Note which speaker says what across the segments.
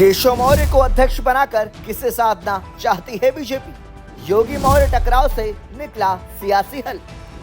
Speaker 1: केशव मौर्य को अध्यक्ष बनाकर किसे साधना चाहती है बीजेपी। योगी मौर्य टकराव से निकला सियासी हल।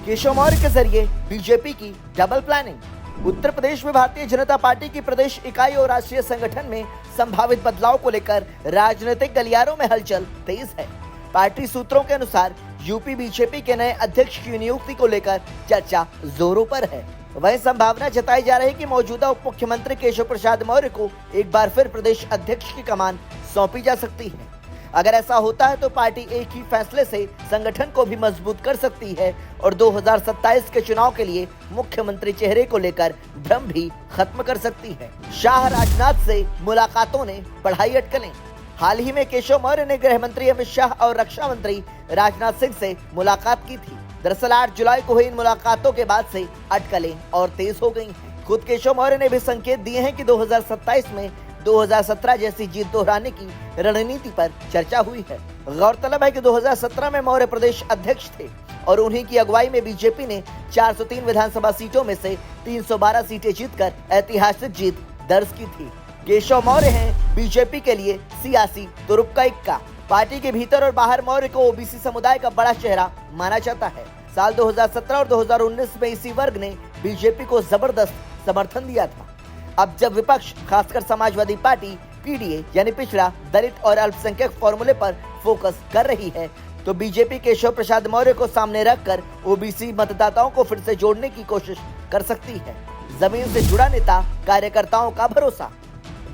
Speaker 1: केशव मौर्य के जरिए बीजेपी की डबल प्लानिंग। उत्तर प्रदेश में भारतीय जनता पार्टी की प्रदेश इकाई और राष्ट्रीय संगठन में संभावित बदलाव को लेकर राजनीतिक गलियारों में हलचल तेज है। पार्टी सूत्रों के अनुसार यूपी बीजेपी के नए अध्यक्ष की नियुक्ति को लेकर चर्चा जोरों पर है। वहीं संभावना जताई जा रही है कि मौजूदा उप मुख्यमंत्री केशव प्रसाद मौर्य को एक बार फिर प्रदेश अध्यक्ष की कमान सौंपी जा सकती है। अगर ऐसा होता है तो पार्टी एक ही फैसले से संगठन को भी मजबूत कर सकती है और 2027 के चुनाव के लिए मुख्यमंत्री चेहरे को लेकर भ्रम भी खत्म कर सकती है। शाह राजनाथ से मुलाकातों ने बढ़ाई अटकलें। हाल ही में केशव मौर्य ने गृह मंत्री अमित शाह और रक्षा मंत्री राजनाथ सिंह से मुलाकात की थी। दरअसल 8 जुलाई को हुई इन मुलाकातों के बाद से अटकलें और तेज हो गई हैं। खुद केशव मौर्य ने भी संकेत दिए हैं कि 2027 में 2017 जैसी जीत दोहराने की रणनीति पर चर्चा हुई है। गौरतलब है कि 2017 में मौर्य प्रदेश अध्यक्ष थे और उन्हीं की अगुवाई में बीजेपी ने 403 विधानसभा सीटों में से 312 सीटें जीतकर ऐतिहासिक जीत दर्ज की थी। केशव मौर्य हैं बीजेपी के लिए सियासी तुरुप का इक्का। पार्टी के भीतर और बाहर मौर्य को ओबीसी समुदाय का बड़ा चेहरा माना जाता है। साल 2017 और 2019 में इसी वर्ग ने बीजेपी को जबरदस्त समर्थन दिया था। अब जब विपक्ष खासकर समाजवादी पार्टी पीडीए यानी पिछड़ा, दलित और अल्पसंख्यक फॉर्मूले पर फोकस कर रही है, तो बीजेपी केशव प्रसाद मौर्य को सामने रखकर ओबीसी मतदाताओं को फिर से जोड़ने की कोशिश कर सकती है। जमीन से जुड़ा नेता, कार्यकर्ताओं का भरोसा।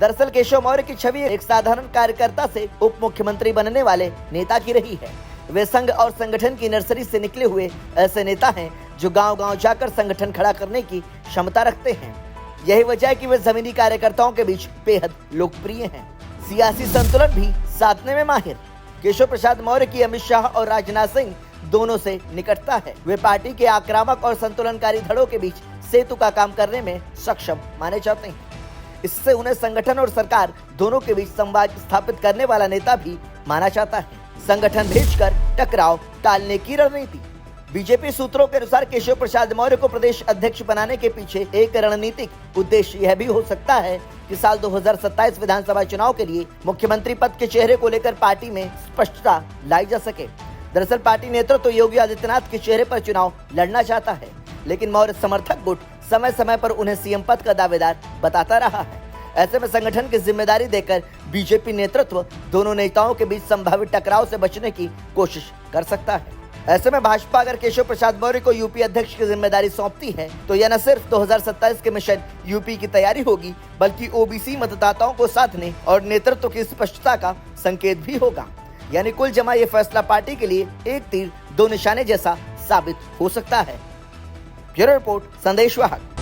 Speaker 1: दरअसल केशव मौर्य की छवि एक साधारण कार्यकर्ता से उप मुख्यमंत्री बनने वाले नेता की रही है। वे संघ और संगठन की नर्सरी से निकले हुए ऐसे नेता हैं जो गांव-गांव जाकर संगठन खड़ा करने की क्षमता रखते हैं। यही वजह है कि वे जमीनी कार्यकर्ताओं के बीच बेहद लोकप्रिय हैं। सियासी संतुलन भी साधने में माहिर। केशव प्रसाद मौर्य की अमित शाह और राजनाथ सिंह दोनों से निकटता है। वे पार्टी के आक्रामक और संतुलनकारी धड़ों के बीच सेतु का काम करने में सक्षम माने जाते हैं। इससे उन्हें संगठन और सरकार दोनों के बीच संवाद स्थापित करने वाला नेता भी माना जाता है। संगठन भेजकर टकराव टालने की रणनीति। बीजेपी सूत्रों के अनुसार केशव प्रसाद मौर्य को प्रदेश अध्यक्ष बनाने के पीछे एक रणनीतिक उद्देश्य यह भी हो सकता है कि साल 2027 विधानसभा चुनाव के लिए मुख्यमंत्री पद के चेहरे को लेकर पार्टी में स्पष्टता लाई जा सके। दरअसल पार्टी नेतृत्व तो योगी आदित्यनाथ के चेहरे पर चुनाव लड़ना चाहता है, लेकिन मौर्य समर्थक गुट समय समय पर उन्हें सीएम पद का दावेदार बताता रहा है। ऐसे में संगठन की जिम्मेदारी देकर बीजेपी नेतृत्व दोनों नेताओं के बीच संभावित टकराव से बचने की कोशिश कर सकता है। ऐसे में भाजपा अगर केशव प्रसाद मौर्य को यूपी अध्यक्ष की जिम्मेदारी सौंपती है तो यह न सिर्फ 2027 के मिशन यूपी की तैयारी होगी, बल्कि ओबीसी मतदाताओं को साधने और नेतृत्व की स्पष्टता का संकेत भी होगा। यानी कुल जमा ये फैसला पार्टी के लिए एक तीर दो निशाने जैसा साबित हो सकता है। ब्यूरो रिपोर्ट, संदेश वाहक।